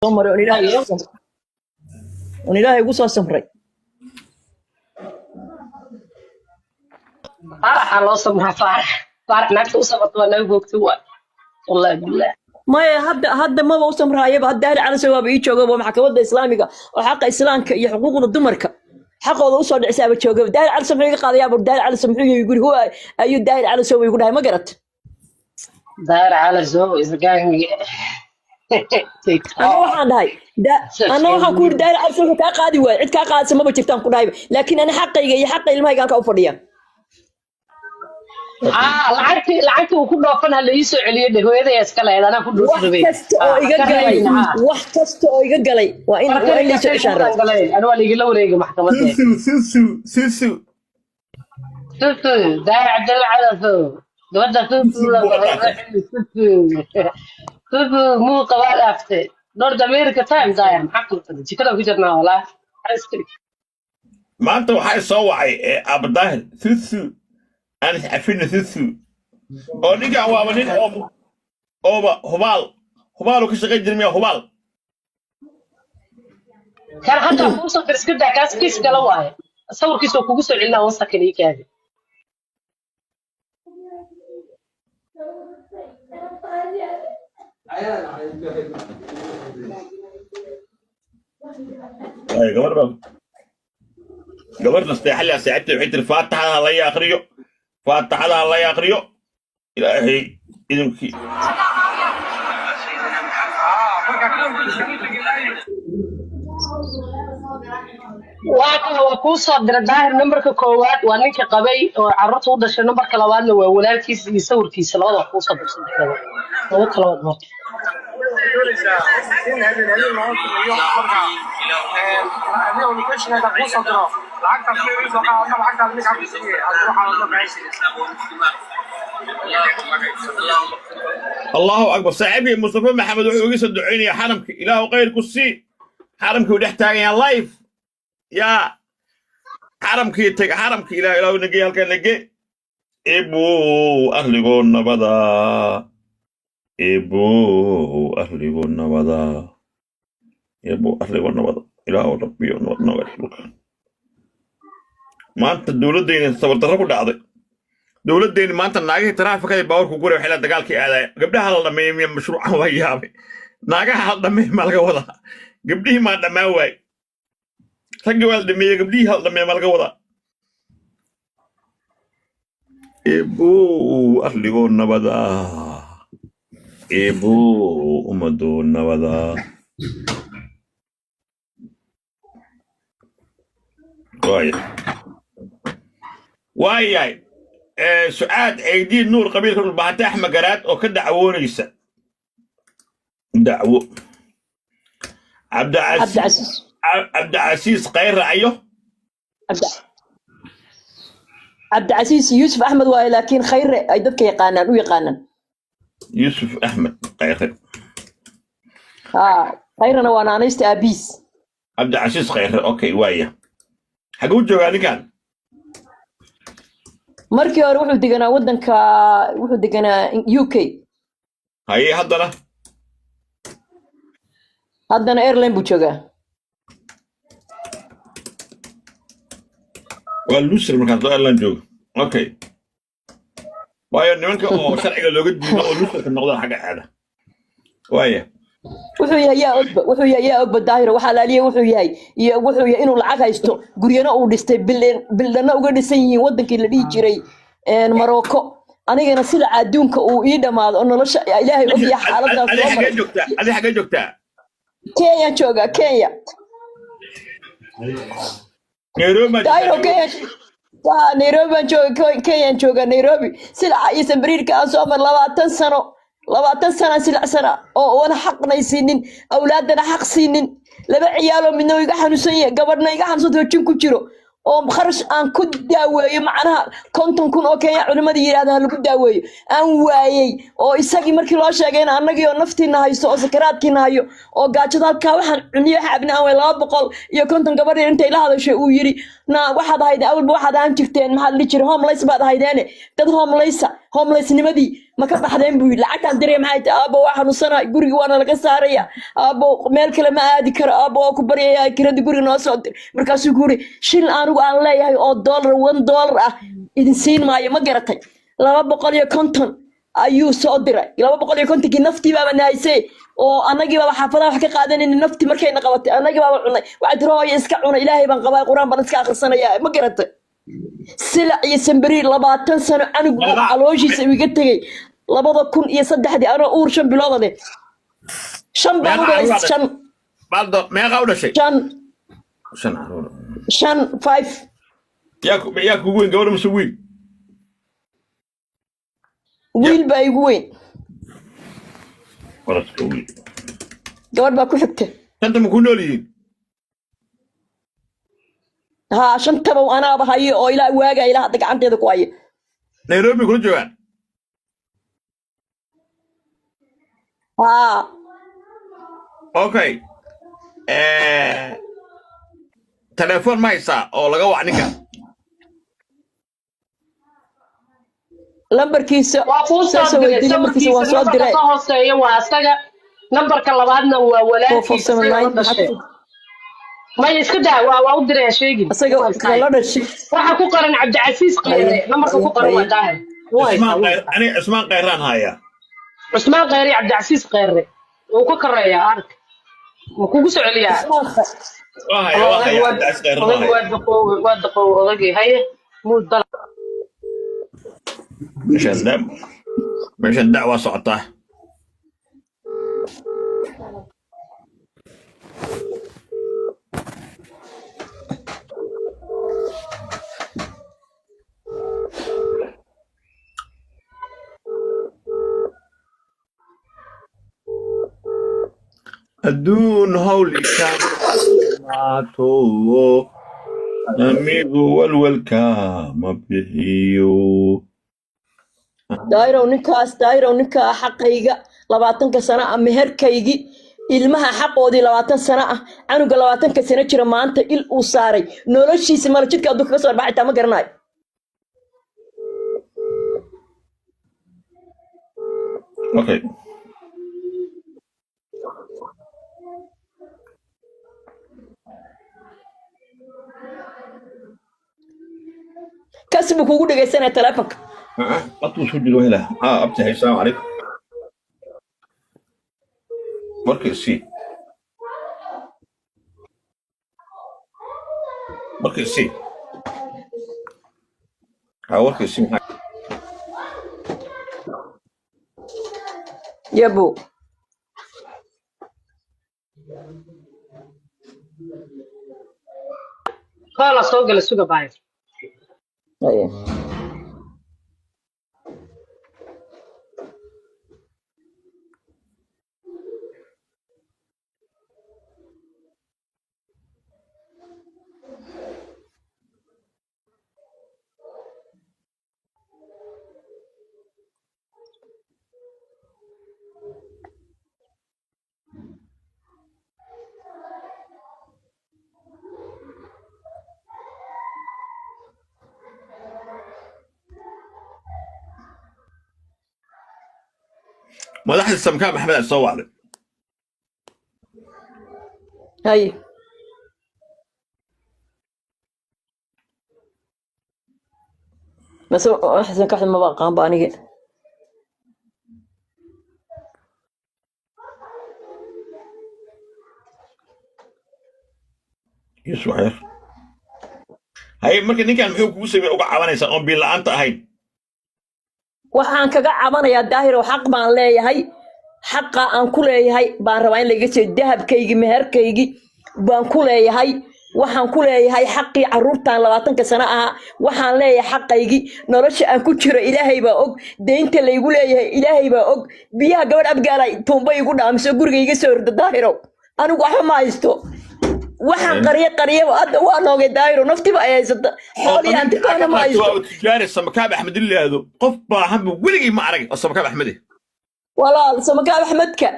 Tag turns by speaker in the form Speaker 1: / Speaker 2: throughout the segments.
Speaker 1: عمر ونلاهي قصة سمري
Speaker 2: فرح الله سمها فرح نفسه وصلت ولا يبوكتوا والله بالله
Speaker 1: ما هذا ما بوصل رايب هذا على سبب يجوجو محكمة الإسلامية وحق إسلامك يحقوق الدمرك حقه وصل حساب الجوجو داير على سمحيه قاضي أبو داير على سمحيه يقول هو أي داير على سوي يقول هاي ما قرت
Speaker 2: داير على زو إذا كان
Speaker 1: أنا واحد هاي أنا واحد كل داير على سمحيه كقاضي واحد كقاضي سما بتشتم كل هاي لكن أنا حقي ما يقال كأفرديا
Speaker 2: lacagtii uu ku dhoofan hal ii soo celiyo hooyada ayaa iska leedahay anaa ku dhoofay
Speaker 1: wax kasta oo iga galay waa in la soo ishaaro
Speaker 2: ana waa ligala wareegay maxkamadda
Speaker 3: susu
Speaker 2: daar cabdal cadafo gabadha susu muu qabaad aftay North America time daar maxaa ku taday jikada ku jirnaa walaa
Speaker 3: maanta waxay soo wacay abdaahir susu أنا عارفين ثلثو أو نيجا وامنين أو هبال وكش غير جرمية هبال
Speaker 2: كان حتى فوصل في سكدة كاس كيس قلواه أصور كيس وكوسو عنا وصك ليك هذه
Speaker 3: أي قبر نستحل يا سعادة وحيد الفاتحة الله يأخريه فاتح على الله يقريو إلهي إذنك
Speaker 2: وكو صدر الظاهر نمبرك كوات وانك قبي وعرضت ودش نمبرك لوادنا وولالكيس يصور كيس لوضع كو صدر صدر هو كلام ما
Speaker 3: الله أكبر صاحبي مصطفى محمد وحوقيس الدعين يا حرمك إله غير كسي حرمك ودحتاج يا لايف يا حرمك يتك حرمك إله نجي هلك نجي إبو أهلي قلنا بدا إبو أهلي قلنا بدا إبو أهلي قلنا بدا إله ربي ونور ما أنت الدولة دين صبرت ربو دعضي دولة دين ما أنت ناقي ترافق هاي باور كوكوري وحيلا دقالك إعلى قبلها هلا دمي مشروع ويابي ناقي هلا دمي مالك وضع قبليه ما دمي واي تقي والد دمي قبليه هلا دمي مالك وضع إبو أهلي قولنا بدا إبو أمدونا بدا واي سعاد عيدين نور قبيل كل بعتها أحمد قرات أو كده عوونيسة دعوة عبد العزيز غير رأيه
Speaker 1: عبد العزيز يوسف أحمد واي لكن خير أيضا يقانن ويقانن
Speaker 3: يوسف أحمد غير
Speaker 1: خير أنا وأنا نيست أبيس
Speaker 3: عبد العزيز غير أوكي وايا حقول جواني كان
Speaker 1: markii hore wuxuu deganaa wadanka wuxuu deganaa UK
Speaker 3: haye
Speaker 1: haddana airline buu joogaa
Speaker 3: waa luusir markaas airline jooga okay waayo nimanka oo sharciga looga diido oo luusirka noqda xagga aada waaya
Speaker 1: wuxuu yahay yaa ogba daahiro waxa laaliye wuxuu yahay inuu lacag haysto guryana uu dhistay bildana uga dhisan yihiin wadankii la dhihi jiray Morocco anigana sida adduunka uu ii dhamaado oo nolosha ilaahay og yahay xaaladaas
Speaker 3: adi xagee joogtaa
Speaker 1: Kenya jooga Kenya Nairobi jooga Nairobi sida aysan bariirka aan soo mar 20 sano silacsan oo wala xaqnaysiinin awlaadana xaq siinin laba ciyaalo midna iga xanuunsan yahay gabadhna iga xanuunsan hoojin ku jiro oo kharash aan ku daaweeyo macnaha 50,000 oo Kenya culimada yiraahdaan lagu daaweeyo aan waayay oo isagii markii loo sheegay in annagii oo naftiina haysto oo sakaraadkiina hayo oo gaajada halka waxaan cuniyo xabna aan 250 gabadh intay la hadashay uu yiri waxaad ahayd awalba waxaad aan jirteen maxaad li jiray homeless baad ahaydeen dad homeless nimadii ma ka baxdeen buu lacagtan diray maxay tahay aabo waxaan u sana guriga waana laga saaraya aabo meel kale ma aadi karo aabo ku baryaya kirada guriga noo soo dir markaasuu guri shil anigu aan leeyahay oo $1 ah idin siin maayo ma garatay 250 ayuu soo diray 250 naftii baa nahaysay oo anagii baa xaafadaha wax ka qaadanayna naftii markayna qabatay anagii baa cunay waxa tirooyo iska cunay ilaahay baan qabaa quraan baan iska akhrisanaya ma garatay sila iyo sambariir 20 sano anigu calooshiisa iga tagay 2003 ana uur 5 bilood ah 5 bilood 5
Speaker 3: baldo meeqa u dhashay
Speaker 1: 5
Speaker 3: yaa kugu weyn gabadha mise
Speaker 1: wiil baa igu weyn
Speaker 3: waradka wiil
Speaker 1: gabadh baa ku xigtay
Speaker 3: tanta ma ku nool yihiin
Speaker 1: ها عشان تبوا أنا بهاي أو إلى واجا إلى هذا عندي ذا كويه
Speaker 3: nairobi kula joogaan
Speaker 1: ها
Speaker 3: okay telefoon ma haysaa oo laga wac ninka
Speaker 1: لمبر كيس سوي دي لمبر كيس وصل دراي
Speaker 2: hooseeyo waa asaga numberka labaadna waa walaalkiisa ما يسكتها وأودري شيء.
Speaker 1: أصلاً كلا شيء.
Speaker 2: راح أقارن عبد العزيز قيري. لما أقارن وداه.
Speaker 3: أنا اسمان قيران هايا.
Speaker 2: اسمان قيري عبد العزيز قيري. وكوكر يا عارك. وكوكس عليا.
Speaker 3: واهي عبد العزيز قيران.
Speaker 2: وادقوا رجي هاي مو الضل.
Speaker 3: مش الدعوة صعطة. أدون هولي كاماتو أميغو والكام بحيو
Speaker 1: دايرو نكا حقيقة 20 سنة مهركيغي ilmaha xaqoodii 20 sano ah anuga 20 sano jira maanta il uu saaray noloshiisa mar jidka adduunka ka soo baxay ma garanayo
Speaker 3: okay
Speaker 1: kasbu kugu dhageysanay telefonka
Speaker 3: أطول شو دلوه له أبتهي السلام عليكم مركز سي وركز سي
Speaker 1: يابو
Speaker 2: خلاص سوق السوق بايظ
Speaker 1: ايوه
Speaker 3: مدحت السمكاء محمد الصوع عليه
Speaker 1: هاي بس احسن كحد ما بقى قام باني
Speaker 3: يسوع خير هاي مركز نيكان محيو كوسي uga cabanaysa oo bil la'aanta ahayn
Speaker 1: waxaan kaga cabanayaa daahir oo xaq baan leeyahay xaqa aan ku leeyahay baan rabaa in laga soo dahabkaygi meherkaygi baan ku leeyahay waxaan ku leeyahay xaqii caruurtan 20 sano ah waxaan leeyahay xaqaygi nolosha aan ku jiro ilaahay baa og deynta la igu leeyahay ilaahay baa og biyaha gabadh abgaalay toomba igu dhaamso gurigayga soo horda daahiro anigu waxa ma haysto waxaan qariyo hadda waa noogay daahiro naftiba ay haysata xoolii aan tikaana ma haysto
Speaker 3: tijaari samakaab axmed ilaado qof baahan weligii ma arag samakaab axmed
Speaker 1: walaal samakaab axmedka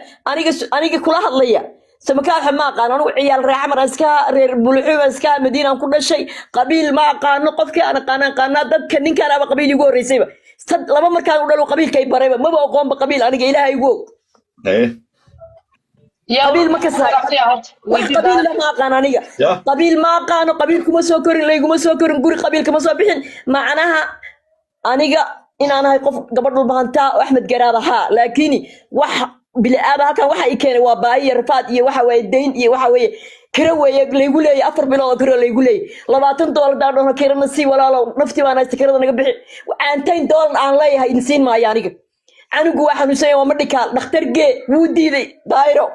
Speaker 1: aniga kula hadlaya samakaab axmed ma aqaan anigu ciyaal reexmar iska reer bulxuub iska madiina ku dhashay qabiil ma aqaano qofkii aan aqaana dadka ninkan aba qabiil igu horeysayba صد لما مركان ودلو قبيل كي بريبة ما بقوم بقبيل أنا جاي لها يقول
Speaker 3: ايه
Speaker 2: يا
Speaker 1: قبيل ما كسر
Speaker 2: ويدي
Speaker 1: قبيل ما قان أنا
Speaker 3: يا
Speaker 1: قبيل ما قانو قبيل كم سوكر اللي كم سوكر نقول قبيل كم سوبحين معناها أنا إن أنا هيقف قبل البهانتا وأحمد جرادها لكني بالآباء كان واحد يكين وباي رفاد واحد ويدين واحد كروي يقول لي أفر بلا كرو يقول لي $20 دارنا كيرنا سي ولا لو نفتي ما نستكرر أنا قبل $200 عن لي هاي نسين ما يعني أنا جوا حنوسي ومريكا نختار جي ودي ذي دايرو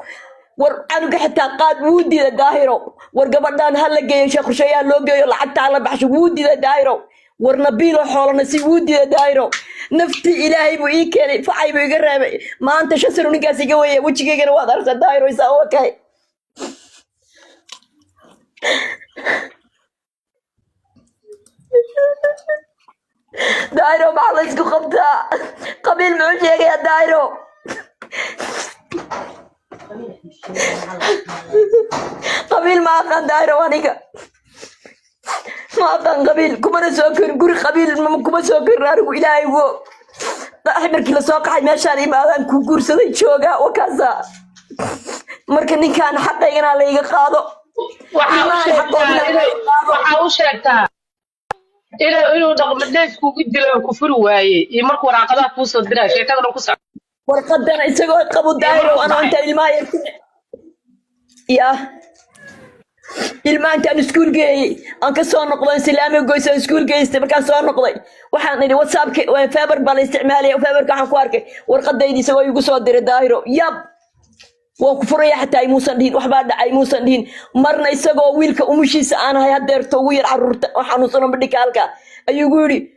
Speaker 1: أنا حتى قاد ودي ذا دايرو ورقبل دان هلا جي شيخ شيء لو جي لحتى على بحش ودي ذا دايرو ورنبيلو حولنا سي ودي ذا دايرو نفتي إلهي بويكني فعي بيقرب ما أنت شسر ونقاسي قوية وجهي كان واضح دايرو يساوي كاي دايرو بعض خبطة قبيل معجي يا دايرو قبيل ما كان دايرو وانيكا ما كان قبيل كمان سوكر قري قبيل كمان سوكر نارو إلهي و أحمر كلا سوق حي ماشاني ما كان كوكور سدي شوقا وكذا مركني كان حتى ينا ليga qaado
Speaker 2: waxa uu sheegtaa inuu dhaqmadeys kugu dilo ku furi waaye iyo markuu waraaqadaha ku soo diray sheekadana ku socdo
Speaker 1: warqadana isagoo qabo daayro ana inta ilmaha ya ilmaha intaan iskuul geeyay aan ka soo noqday islaami goyso iskuul geeyay markaan soo noqday waxaan idhi whatsappka waa fiber bal isticmaalay fiberka waxaan ku arkay warqadeydii isagoo igu soo diray daayro yab وكفرية حتى يموسن دين وحباد يموسن دين مرنا يسقوا ويلك ومشي سأنا هاي هدير توير عرورت وحنوصنا بدك هالكا أيقولي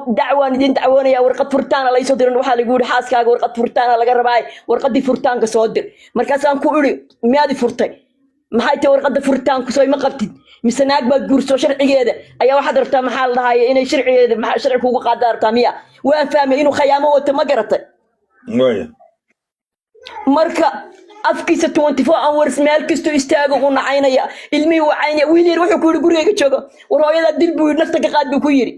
Speaker 1: دعوة دين دعوة يا ورقة فرتان الله يصدر وحال يقول حاسك ورقة فرتان على جرباي ورقة دي فرتان كصدر مركز أنا كوري ميادي فرتان ما هاي ورقة فرتان كسوي ما قبتي مسناك بجورس وشرعي هذا أي واحد رتام محل هاي إنه شرعي هذا مع شرع حقوق قدر تامية وين فاهم إنه خيامه وتمجرته marka afkiisa 24 hours meel kasto istaago uu nacaynaya ilmi uu caynaya wiil wuxuu ku yiri guriga joogo war hooyada dil buu nafta ka qaad buu ku yiri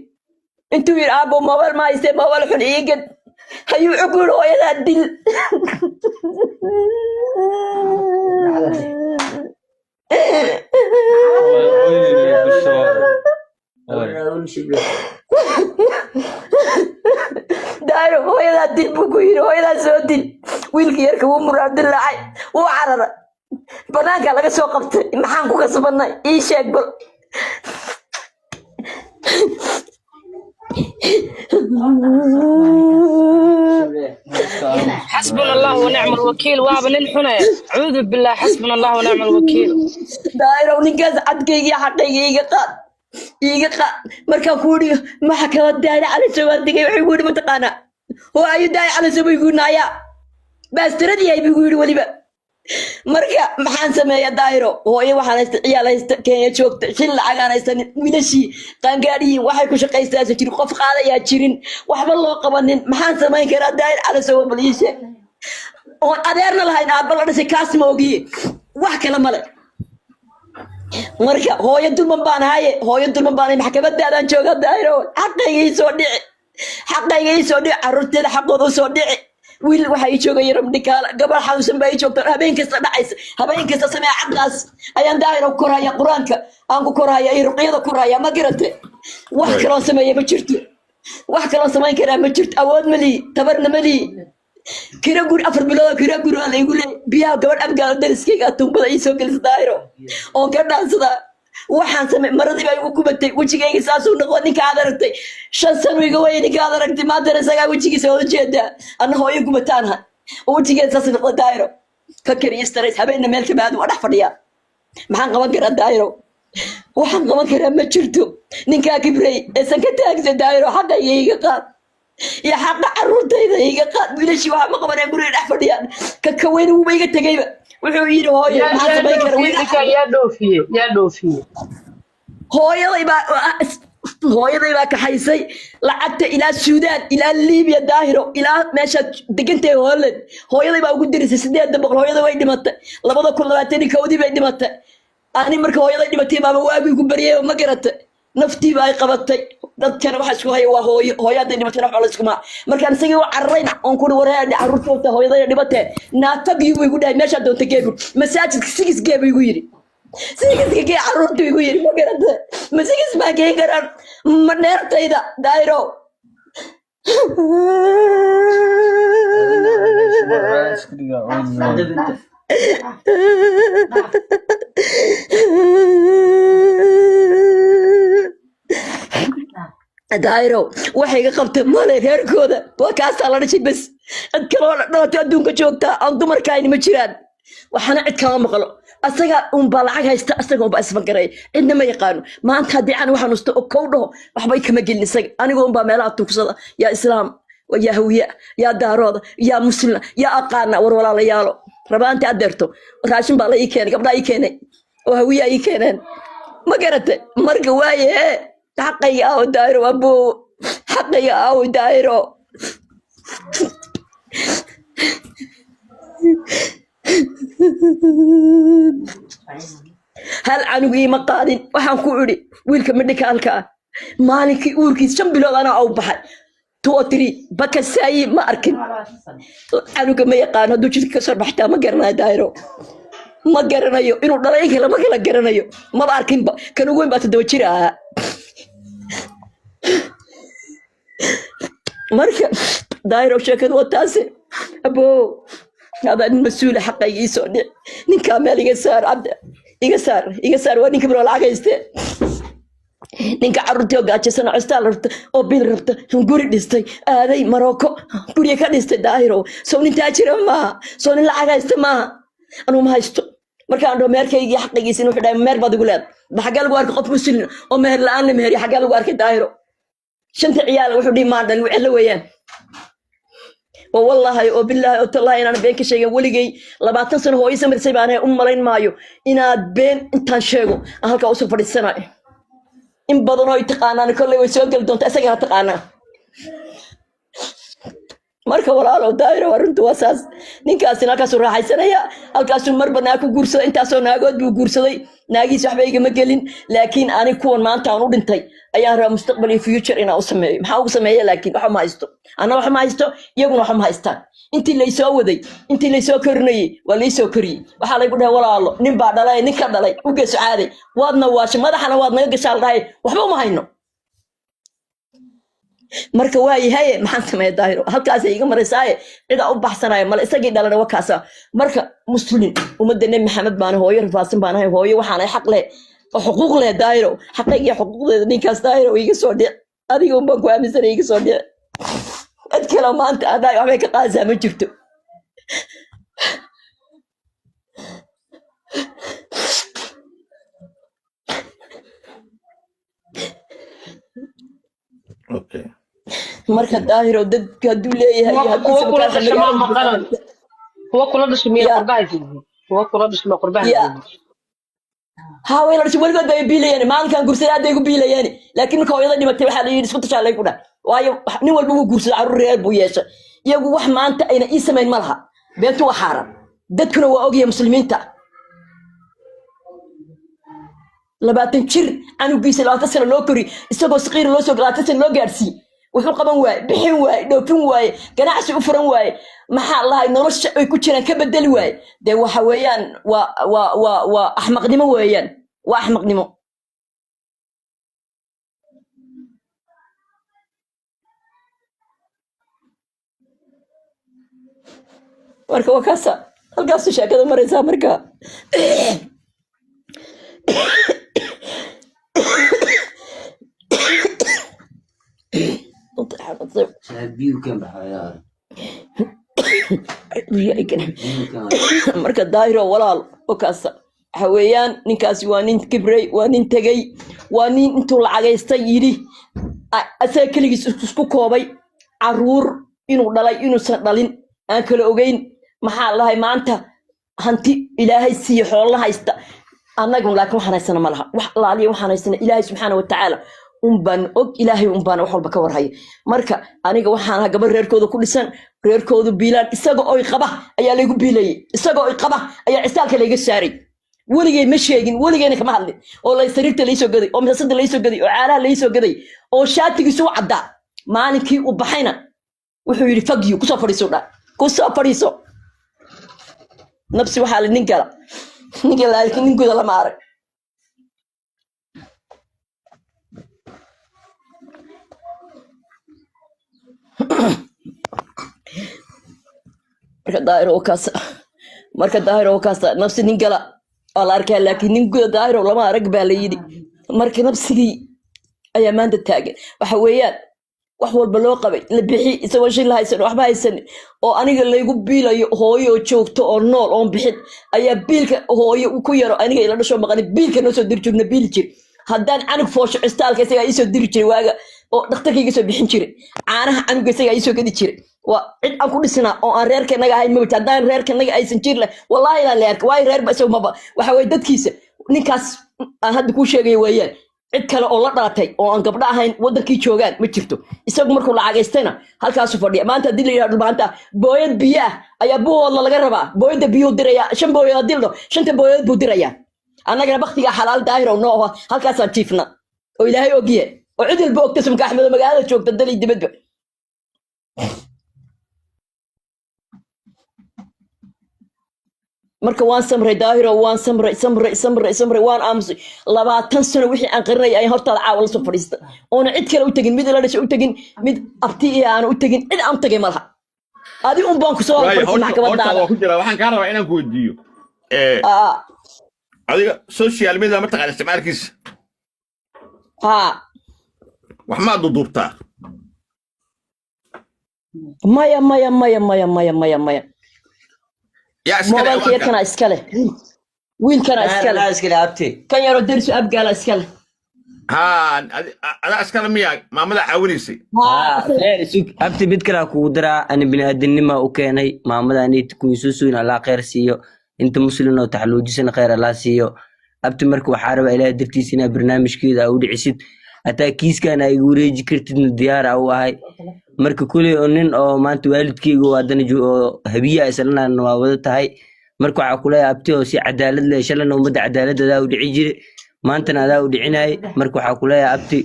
Speaker 1: intuu yiri aabo mobile ma hayste mobile xun iiga hayuu ku yiri hooyada dil دايرو هو يلا دل بكوير هو يلا سودل ويلك يركب مراد اللاعي وعرر بناك على سوقت محن كو كسبنا اي شيك بل
Speaker 2: حسبنا الله ونعم الوكيل وابن الحنين اعوذ بالله حسبنا الله ونعم الوكيل
Speaker 1: دايرو نيكاز عدكيغي حقيقي قاد إيجا مركا كوري ما حكى داير على سواد دقي ويقول متقانا هو أي داير على سواد يقول نايا بس تردي هاي بيقول ولي بقى مركا محن سمي يا دايرو هو أي واحد عيال كان يشوف شل عجانا يستن وينشي كان قاري واحد كوش قيس لازم تروح قف قاعدة يا تشيرين واحد الله قبضن محن سمي كرا داير على سواد بليشة هو أديرنا لهاي نابل أنا سكاس موجي واحد كلام ملك marka hooyo dulman baan maxkamadaadaan jooga daayro xaqaygii soo dhici carruurteeda xaqooda soo dhici wiil waxa ay joogay ramdikaal gabar xawsan bay joogtaa habeen kasta dhacaysa habeen kasta samee caqaas ayaan daayro koraya quraanka aan ku koraya ay ruqyada koraya ma garate wax kale oo sameeyay ma jirto wax kale oo sameyn kara ma jirto awood mali tabarna mali kira guri afar bilood kira guri la igu leey biyaha gabadh abgaal dariskayga tumbada ii soo gelis daayro oo ka dhaansada waxaan samay maradii bay ugu kubatay wajigayga saas uu noqon ninka aad aragtay 5 sano iga weyn ninka aad aragtay ma darasaga wajigiisa oo jeeda anna hooyo gubataanha wajigeeda saas noqon daayro ka kariyo stress habeenna meel ka baad wax fadhiya maxaan qaban karaa daayro waxaan qaban karaa ma jirto ninka kibray ee san ka taagsan daayro xaqqa iiga qaad يا حق عروتيدا إيجا قاد بيلشي واحد ما قبل يقول لي أحفظيان كوين هو بيجي تجيبه وحويره هاي ما حد بيكره
Speaker 2: يا دوفي
Speaker 1: هاي ضيبا كحيسي لعبت إلى السودان إلى ليبيا داهرو إلى ماشى دقنتي هولند هاي ضيبا وقول درس السداد دبق هاي ضيبا يدمت لبضة كل ما تاني كودي بيدمت أنا مركو هاي ضيبا تيما بواقي كبريه وما قرت naftii baa ay qabatay dadkana waxa isku haya waa hooyada dhimatay wax la isku ma markaan isagii u carrayn on ku wareer carruurta hooyada dhimatay naatagii igu dhaay meesha doonta geebu masaajidka sigis geebu igu yiri sigis gee carruurta igu yiri ma garanta masigis ma gee garan ma neertayda daayro daayro waxay iga qabtay male reerkooda waa kaasaa la dhashay bas cid kaloo dhalatay adduunka joogtaa aan dumarkaayni ma jiraan waxaana cid kama maqlo asaga unbaa lacag haysta asaga unbaa isfangaray cidna ma yaqaano maanta haddii aan waxaan usta oo kow dhaho waxbay kama gelin isaga anigoo unbaa meelaha tuugsada yaa islaam yaa hawiya yaa daarooda yaa muslima yaa aqaana war walaalayaalo rabaanti adeerto raashin baa la ii keenay gabdhaa ii keenay oo hawiya ii keeneen ma garatay marka waaye حقي أو دايرو أبو حقي أو دايرو هل عنوي مقالين وحنقولي ويلك منك هالكا مالك أوركي شنبلو أنا أو بحر توتري بك الساي ما أركن عنوك ما يقانا دوشي كسر بحتا ما قرنا دايرو ما قرنا يو إنو دلايك لما قرنا يو ما بأركن كانوا وين باتدوشيرها marka daayro sheekadu waa taasi abo hada mas'uul xaqay ii soo dhig ninka meel iga saar abda iga saar waa ninka baro lacag hayste ninka carruurtii oo gaajaysan custaan rabta oo bil rabta guri dhistay aaday Morocco guri ka dhistay daayro soo nin taajira ma soo nin lacag hayste ma anu ma haysto marka aan meerkaygi xaqigiisa inuu xidhay meer baad ugu leed baxgal ugu arko qof muslim oo meer la'aan la meeri xagal ugu arkay daayro شنت عيال وحدي ما عندنا وعلى ويان والله وبالله والله أنا بينك شيء ولقي لما تنسى هو يسمى سيبانه ملاين مايو إنا بين إنتان شيء أهلك أوصل في السنة إن بدنا يتقانا أنا كل يوم دون تأسيق تقانا marka walaalo daayro warintu wasaas ninkaasina halkaas uu raaxaysanaya halkaas uu marba naag ku guursaday intaasoo naagood buu guursaday naagiis waxba igama gelin laakiin ani kuwan maanta aan u dhintay ayaan rabaa mustaqbal iyo future inaan u sameeyo maxaa ugu sameeyaa laakiin waxa ma haysto ana waxa ma haysto iyaguna waxa ma haystaan intii la soo waday intii la soo korinayay waa la soo koriyay waxa la igu dhahay walaalo nin baa dhalay nin ka dhalay u geeso caaday waadna waash madaxana waad naga gashaal dhahay waxba ma hayno marka waayahay maxaan sameeyaa daayro halkaas ay iga maraysaa cida u baxsanaya mal isagii dhalana wakaasa marka muslimin umada nabi maxamed baan hooyo rafaasan baan ahay hooyo waxaan ay xaq leh oo xuquuq leh daayro xaqayga xuquuqdeeda ninkaas daayro iga soo dhic adiga un baan ku aaminsan iga soo dhic cid kale maanta aday waxbay ka qaasaa ma jirto
Speaker 3: okay
Speaker 1: marka daahiro dadka haduu leeyahay
Speaker 2: هو كل هذا شيء قربان هو كل هذا شيء قربان
Speaker 1: ها وين رش ولقد بيلياني ما كان قرصي هذا يقول بيلياني لكن كويدا دي متى waxa la yiri isku tashalay ku dha waayo nin walba uu guursaday carruur reer buu yeeshay iyagu wax maanta ayna ii sameyn malaha beetu waa xaram dadkuna waa ogyahay muslimiinta 20 jir anugiisa 20 sano loo kori isagoo saqiir loo soo 20 sano loo gaarsiin wuxuu qaban waay bixin waay dhoofin waay ganacsi u furan waay maxaa lahayd nolosha ay ku jiraan ka bedeli waay de waxa weeyaan waa axmaqnimo weeyaan waa axmaqnimo marka wakaasa halkaas sheekada maraysaa marka marka daahiro walaal wakaasa waxa weeyaan ninkaasi waa nin kibray waa nin tagay waa nin intuu lacagaystay yiri asaga kaligiis isku koobay caruur inuu dhalay inuusan dhalin aan kala ogeyn maxaa lahay maanta hanti ilaahay siiyo xoolo haysta annagu laakiin waxaan haysana ma laha wax laaliyo waxaan haysana ilaahay subxaanahu wa tacaala unbaan og ilaahay unbaan wax walba ka warhayo marka aniga waxaan gabar reerkooda ku dhisan reerkoodu biilaan isaga oo qaba ayaa lagu biilayay isaga oo qaba ayaa cisaalka laga saaray weligay ma sheegin weligayna kama hadlin oo la sariirta laysoo gaday oo masasada laysoo gaday oo caanaha laysoo gaday oo shaatigiisu u caddaa maalinkii u baxayna wuxuu yidhi fagyu kusoo fadhiiso dha kusoo fadhiiso nafsi waxaa la nin gala laakiin ninkooda lama arag marka daahir oo kaasa nafsi nin gala waa la arkaa laakiin ninkooda daahir oo lama arag baa la yidhi marka nafsigii ayaa maanta taagan waxa weeyaan wax walba loo qabay la bixi isagoo shil haysan waxba haysan oo aniga laygu biilayo hooyo oo joogto oo nool oon bixin ayaa biilka hooyo ku yaro aniga ila dhasho maqani biilka noo soo diri jirna biil jir haddaan canug foosho cistaalka isagaa iisoo diri jiray waaga oo dhakhtarkayga soo bixin jiray caanaha canuga isagaa iisoo gadi jiray waa cid aan ku dhisnaa oo aan reerkanaga ahayn mawta haddaan reerkanaga aysan jir leh wallaahi inaan leerka waayo reerba isagu maba waxa weye dadkiisa ninkaas aan hadda kuu sheegaya weeyaan cid kale oo la dhalatay oo aan gabdho ahayn wadankii joogaan ma jirto isagu markuu lacagaystayna halkaasu fadhiya maanta haddii la yidhahdo maanta booyad biyo ah ayaa buhoodla laga rabaa booyadda biyuu dirayaa 5 booyad haddii la dhaho 5 booyad buu dirayaa annagana baktigaa xalaal daahir oo noo ah halkaasaan jiifna oo ilaahay ogyahay oo cid walba ogta sumka axmed oo magaalada joogta dalay dibadba marka waan samray daahiro waan samray waan aamusay 20 sano wixii aan qarinay ay hortaada caawa la soo fadhiista oona cid kale u tagin mid ila dhashay u tagin mid abti aan u tagin cid aan u tagay malaha adi un baan ku soo fadhiistay maxkamadaada
Speaker 3: waa ku jira waxaan kaa rabaa inaan ku weydiiyo adiga social media ma taqaan isticmaalkiisa wax ma duduubtaa maya يا اسكال
Speaker 1: موبايلكيركنا اسكاله ويلكنا اسكاله
Speaker 4: لا اسكال ابتي
Speaker 1: كان يرو درس ابقال اسكاله
Speaker 3: ها انا اسكال ميا ما مدى عاونيسي
Speaker 4: خير سوق ابتي بيتكرا كودرا انا بني ادنما وكاني ما مدى اني تكون سوسوين على خير سيو انت مسلم او تحلوجسن خير الله سيو ابتي مركو حارب الى درتيسنا برنامج كيدا او دحيسد اتا كيسكان اي وريجي كرتين ديار او هاي marka kulay oo nin oo maanta waalidkeyga wadana habiya isla waa wada tahay marka waxa kulay abti oo si cadaalad leh shalana umada cadaaladda u dhici jiray maantana adaa u dhicinay marka waxa kulay abti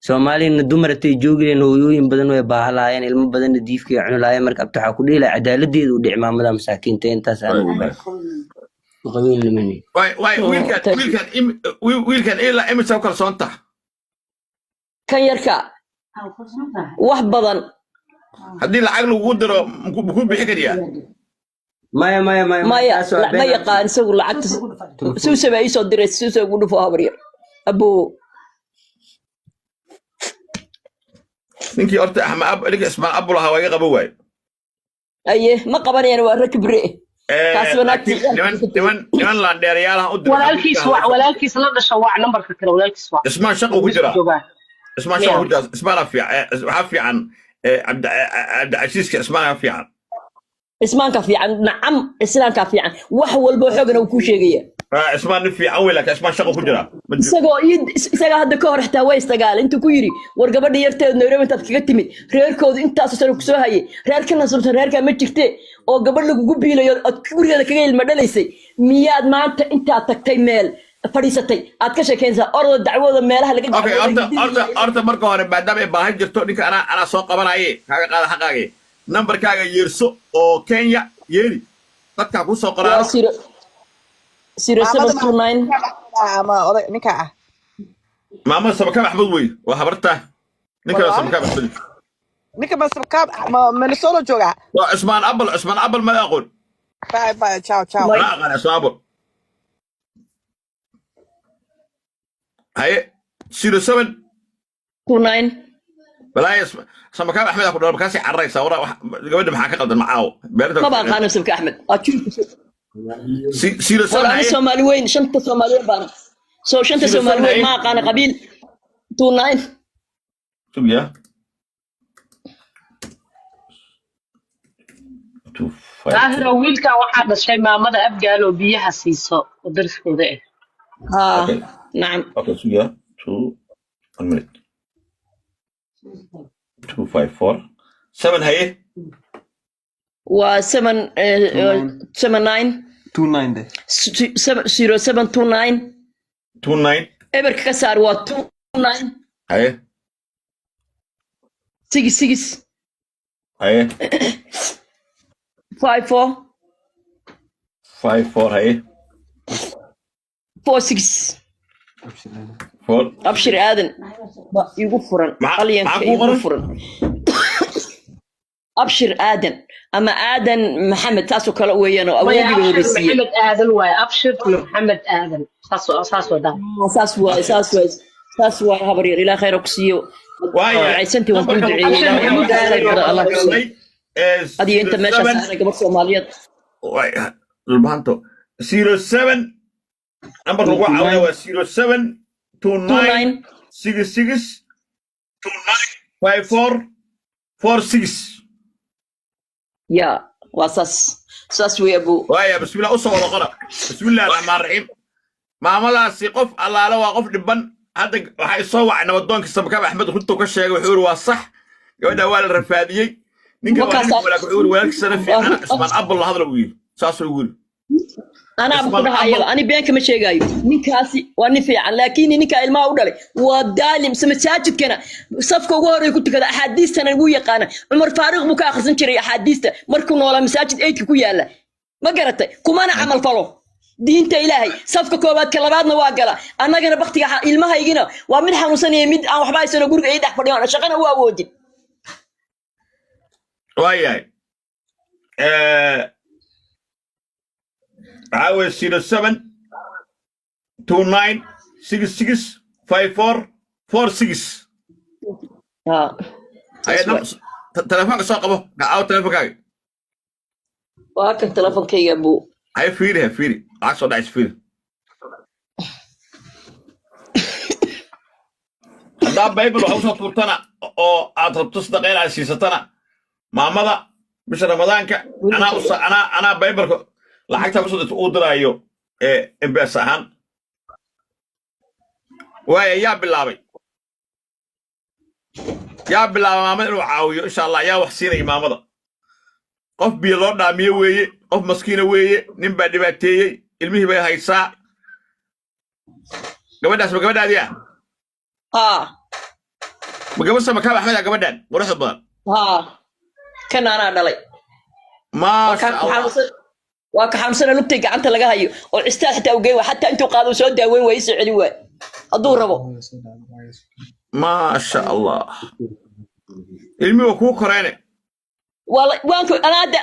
Speaker 4: Soomaalina dumartay joogeen hooyooyin badan way baahalaayeen ilmo badan diifkay cunulaayeen marka abti waxa ku dhilay cadaaladeedu u dhici maamada masaakiinta intaas aan ugu baahay qabiil limani
Speaker 3: way wiilkan ila imisa kala soonta
Speaker 1: kan yarka wax badan
Speaker 3: haddii lacag lagu diro ku bixi kariyaa
Speaker 4: maya
Speaker 1: ma yaqaan isagu lacagta suusa baa ii soo diray suusa ugu dhufo habar yar abo
Speaker 3: ninkii horta ninka ismaan abu lahaa waa iga qaba waaye
Speaker 1: aye ma qabanayaan waa rakibre kaas wanaagti
Speaker 3: niman laandheerayaalaha u diray
Speaker 2: walaalkiis la dhasho waa nambarka kale walaalkiis waa
Speaker 3: ismaan shaqo ku jira اسمع شو هو اسمع في عن عبد العزيز اسمع في عن
Speaker 1: اسمان كافي عن نعم اسلام كافي عن وحول بوحقنا وكل شيء
Speaker 3: اسمان في اول لك اسمان شقو كجرا
Speaker 1: isaga hadda ka hor xitaa way istagaal inta ku yiri war gabadha yarteed Nairobi intaad kaga timid reerkooda intaas sano ku soo hayay reerkana sababta reerka ma jirtay oo gabadh lagu biilayo ad gurigeeda kaga ilma dhalaysay miyaad maanta intaad tagtay meel fadhiisatay aad ka sheekeensaa ordo dacwada meelaha laga
Speaker 3: orda marka hore maadaama ay baahan jirto ninka ana soo qabanaye kaaga qaada xaqaaga numberkaaga yeerso oo Kenya yeeri dadka ku soo qoraano
Speaker 1: 0729
Speaker 5: ama oday ninka ah
Speaker 3: maama sabaka maxmud wey waa habarta ninka sabaka maxmud
Speaker 5: ninka ma sabaka ma Minnesota jooga
Speaker 3: waa Usman Abel ma aqoon
Speaker 5: bye ciao
Speaker 3: ma aqaan Usman هاي 07
Speaker 1: 29
Speaker 3: بلاي سمك احمد اكو دور كاسي عريسه ورا gabadha maxaa ka qaldan macaaw
Speaker 1: beerta ma baqaan samka Ahmed
Speaker 3: سيرو
Speaker 1: سومالي سومالي وين شنطه سومالي بان سو شنطه سومالي وين ما قانا قبيل 29
Speaker 3: شوف يا
Speaker 2: daahiro wiilka waxaa dhashay maamada abgaalo biyaha siiso oo darskooda ah
Speaker 1: نعم
Speaker 3: اوكي شو يا 2 1 minute 254 7 هي
Speaker 1: و 7 9
Speaker 6: 29 ده
Speaker 1: 0729
Speaker 3: 29
Speaker 1: eberka ka saar waa 29
Speaker 3: haye
Speaker 1: 66
Speaker 3: haye
Speaker 1: 54
Speaker 3: 54 haye
Speaker 1: 46
Speaker 3: 4
Speaker 1: abshir aadan ba igu furan qalyanka
Speaker 3: maxaa kuu
Speaker 1: igu
Speaker 3: qoran?
Speaker 1: furan abshir aadan ama aadan maxamed taasoo kale weeyaan oo
Speaker 2: maya
Speaker 1: awoogiiba
Speaker 2: abshir
Speaker 1: horeysiiyey
Speaker 2: maxamed aadan waaye abshir maxamed aadan saas oo dhan
Speaker 1: saas waaye habar yar ilaa khayr ku siiyo
Speaker 3: waaye
Speaker 1: wacaysantii waan kuu duceeyey
Speaker 2: Abshir
Speaker 1: ilaahay
Speaker 2: Maxamed
Speaker 1: khayr
Speaker 2: Aadan
Speaker 1: badan allah ku siiyo
Speaker 3: galnay
Speaker 1: adiyo inta meesha saaray gabar Soomaaliyeed
Speaker 3: dhulbaanto 07 number lagu caawiya waa 07 29 66 54 46
Speaker 1: ya waa saas weey abu
Speaker 3: وايا بسم الله أصلا ولا قرأ بسم الله الرحمن الرحيم معاملة سيقف الله لا وقف دبن هذا waxay soo wacna wadoonka Samakaab Axmed runtu ka sheegay wuxuu waa sax gabadha waa la rafaadiyay ninka walaalkiisana fiican ismaan abul hadal uu yiri saas uu yiri
Speaker 1: أنا بقولها أيوة أنا بينك مش جاي نكاسي وأنا في عن لكن نكا الماء ودري ودالم سمساجد كنا صفقة ووري كنت كذا أحاديث أنا ويا قانا عمر فاروق بكا خزن شري أحاديث مركون ولا مساجد أيك كويا لا ما قرأت كمان عمل فلو دين إلهي صفقة كوبات كلامنا واقلا أنا جنا بختي الماء يجينا ومن حنوسني يمد أو حباي سنة جورج أيد أحفظي أنا شغنا هو وودي
Speaker 3: وايا عاوز 07 29 66 54 46 هاي تلفونك سوق ابو او تلفونك
Speaker 1: وهكذا تلفون كي يا أبو
Speaker 3: هاي فيري عشان دايس فيري هذا بايبل او صورتنا او اطلب تصدق الى سيستنا مامدا مش رمضانك انا بايبل lacagta busoo u diraayo MPS ahaan waaya yaa bilaabay maamada inuu caawiyo insha Allah yaa wax siinay maamada qof biyo loo dhaamiyo weeye qof maskiina weeye nin baa dhibaateeyay ilmihii bay haysaa gabadhaas ma gabadhaadiya ma gabadh Samakaab Axmed gabadhan quruxda badan
Speaker 1: kan ana dhalay
Speaker 3: ma sha Allah
Speaker 1: وكحمسنا لبتي قعنت لقاها واستاذ حتى وجوا حتى أنتوا قادوا سودا وين ويسعدوا وين أدور ربو
Speaker 3: ما شاء الله علمي وكو كراني
Speaker 1: والله وانكو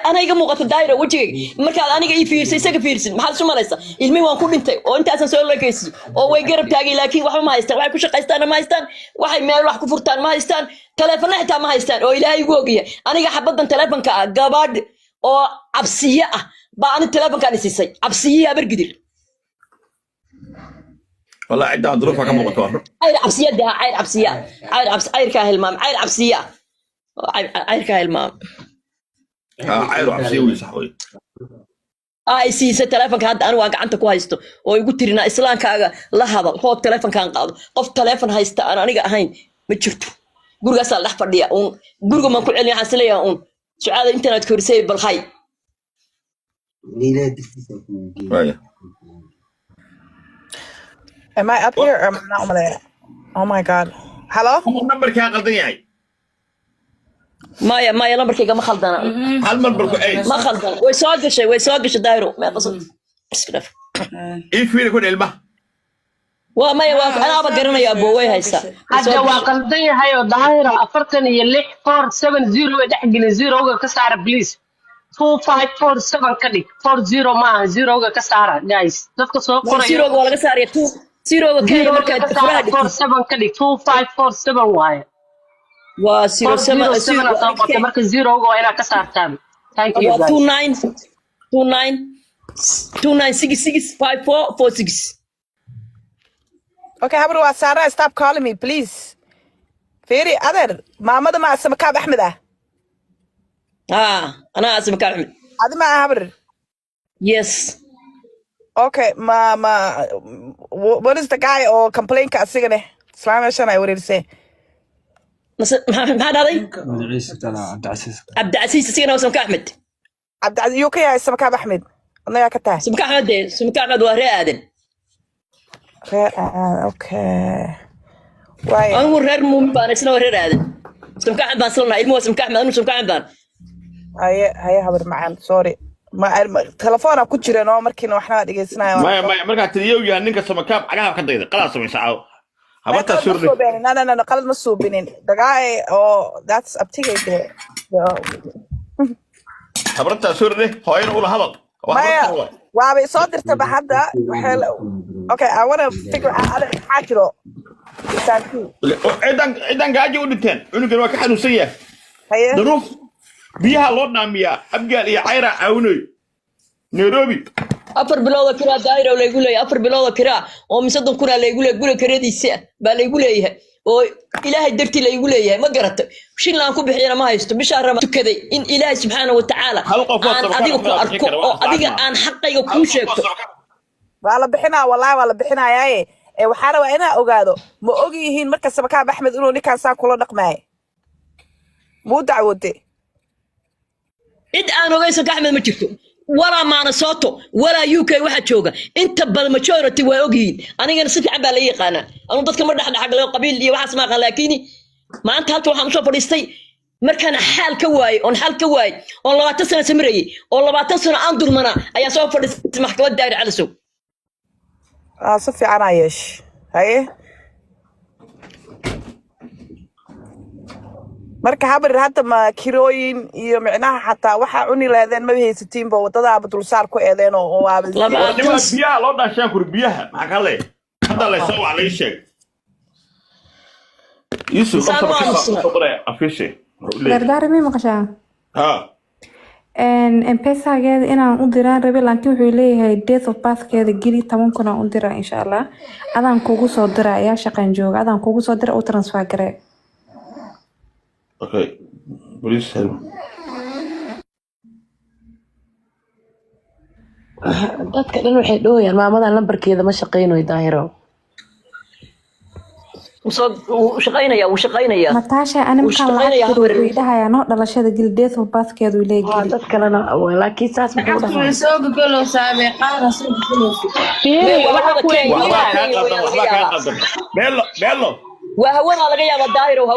Speaker 1: أنا يجي موقف الدائرة وجهي مركز أنا جاي فيرسي سك فيرسي محل سو ما ليس علمي وانكو أنت وأنت أساسا سؤال لك يس أو يجرب تاجي لكن واحد ما يستان واحد كوش قيستان ما يستان واحد ما يروح كفرتان ما يستان تلفون حتى ما يستان أو إلهي يقولي أنا جا حبضن تلفون كجباد أو عبسية بقى التلفون كان يسيسي عبسية برقدر
Speaker 3: والله عندها ظروفها كم مطور
Speaker 1: عير عبسية ده عير كاهل مام عير عبسية عير كاهل مام
Speaker 3: عير عبسية ويصحوي
Speaker 1: سيسي التلفون كان أنا واقع أنت كويستو ويقول ترينا إسلام كاغا لا هذا هو التلفون كان قاضي قف التلفون هايستا أنا هين متشرتو قرقا سال لحفر ديا قرقا ما كل علي حاسليا سعادة إنترنت كورسي بالخي
Speaker 5: Am I up here or am I not on there? Oh my god. Hello?
Speaker 3: نمبر كان قلدني هاي
Speaker 1: ما يا نمبر كيغا ما خلدنا
Speaker 3: هل نمبر اي
Speaker 1: ما خلدنا ويسوقش دايرو ما قصد اسكرف
Speaker 3: ايه في يكون علمه
Speaker 1: وما يواقع انا بقرنا يا ابو وي هيسا
Speaker 2: هذا واقلدي هاي ظاهره 46 470 دحقل 0 ka saar please 2547 ka dhig 40 ma 0 ka saar guys dadka soo qoray
Speaker 1: 0 waa laga saaraya 0 ka marka furaha
Speaker 2: 47 ka dhig 2547 waaye
Speaker 1: waa 07
Speaker 2: marka 0 waa ina ka saartaan thank you guys
Speaker 1: 29665446
Speaker 5: Okay, how about Sarah? Stop calling me, please. Fairy, other. Mama, the master Samakaab Ahmed.
Speaker 1: أنا اسمك أحمد.
Speaker 5: Adi ma haber.
Speaker 1: Yes.
Speaker 5: Okay, what is the guy or complain ka asigane? Salaam shan I would say.
Speaker 1: هذا هذي
Speaker 6: مدعيس ترى عبد العزيز
Speaker 1: عبد العزيز سينا واسمك أحمد.
Speaker 5: عبد العزيز UK يا Samakaab Ahmed. أنا كتاه
Speaker 1: سمك أحمد سمك أحمد وهري آدن
Speaker 5: أوكي واي
Speaker 1: أنا ورر مو بان اسمه ورر آدن سمك أحمد بان صلنا إلمو سمك أحمد أنا سمك أحمد بان
Speaker 5: هاي هبر معانا سوري ما تلفون أكو جري نو مركين وإحنا دقيسنا
Speaker 3: ما مركا تريو يا نينك سمكاب عقاها كديد خلاص من ساعه هبطها سوري
Speaker 5: لا قلد مسوبينين دقاي أو that's up to you
Speaker 3: هبطها سوري هاين ولا هبط
Speaker 5: ما وابي صادر تبع حدا اوكي I want to figure out هذا حاجره
Speaker 3: إذا قاعد يقولتين إنه كانوا كحنوسية
Speaker 5: هي
Speaker 3: ظروف بيها لورنا ميا أبقى يا عيرة عوني نيروبي
Speaker 1: أفر بلوضة كرا دايرة ولا يقول لي أفر بلوضة كرا ومصدق كنا لا يقول كرا دي الساعة بل يقول لي وإلهي درتي لا يقول لي ما قرأت وشين لا نكون بحيرة ما يستو بشهر ما كذا إن إلهي سبحانه وتعالى أن أديك أركو أو أديك أن حقي يكون شيء
Speaker 5: والله بحنا والله والله بحنا ياي waxaana waa inaa ogaado ma og yihiin marka Samakaab Axmed inuu ninkaan saa kula dhaqmay muu dacwooday
Speaker 1: cid aan ogeysan ka Axmed ma jirto wala maana sooto wala UK waxa jooga inta bal majority waa ogyihiin anigana si fiican baa la yaqaana anu dadka ma dhaxdhaxgalay qabiil iyo waxa ma aqaan laakiin maanta halka waxaan soo fadhiistay markaan xal ka waay oo 20 sano samirayay oo 20 sano aan durmana ayaa soo fadhiistay maxkamadda Daari Calasow
Speaker 5: صفي عنايش هاي marka habar hadda ma kirooyin iyo micnaha xataa waxa cuni lahaydeen ma haysatiin ba wadada abdul saar ku eedeen oo waabal
Speaker 3: biyaha loo dhaashaan kur biyaha maxaa kale hadda la soo wacay sheeg yusuf soo qoray afishe
Speaker 6: dardaarmi maqashaa
Speaker 3: ha
Speaker 6: M-Pesa-geeda inaan u diraan rabi laakiin wuxuu leeyahay date of birth-keeda geli 10 kun aan u diraa insha Allah adaan kugu soo diraa ayaa shaqan jooga adaan kugu soo diraa u transfer garee
Speaker 3: okay please help
Speaker 2: dadka dhan waxay dhooyaan maamadan lambarkeeda ma shaqeynayo daahiro
Speaker 1: وشقينيا
Speaker 6: Natasha أنا مكان ويدها نوع دلشة جل date of birth-keedu leeyahay
Speaker 2: dad kalena laakiin saas muxuu dhahaa
Speaker 7: soo gogolo saamee qaara soo gogolo
Speaker 3: waxba ka qaldan bello
Speaker 1: وهو هذا جاي بالداير وهو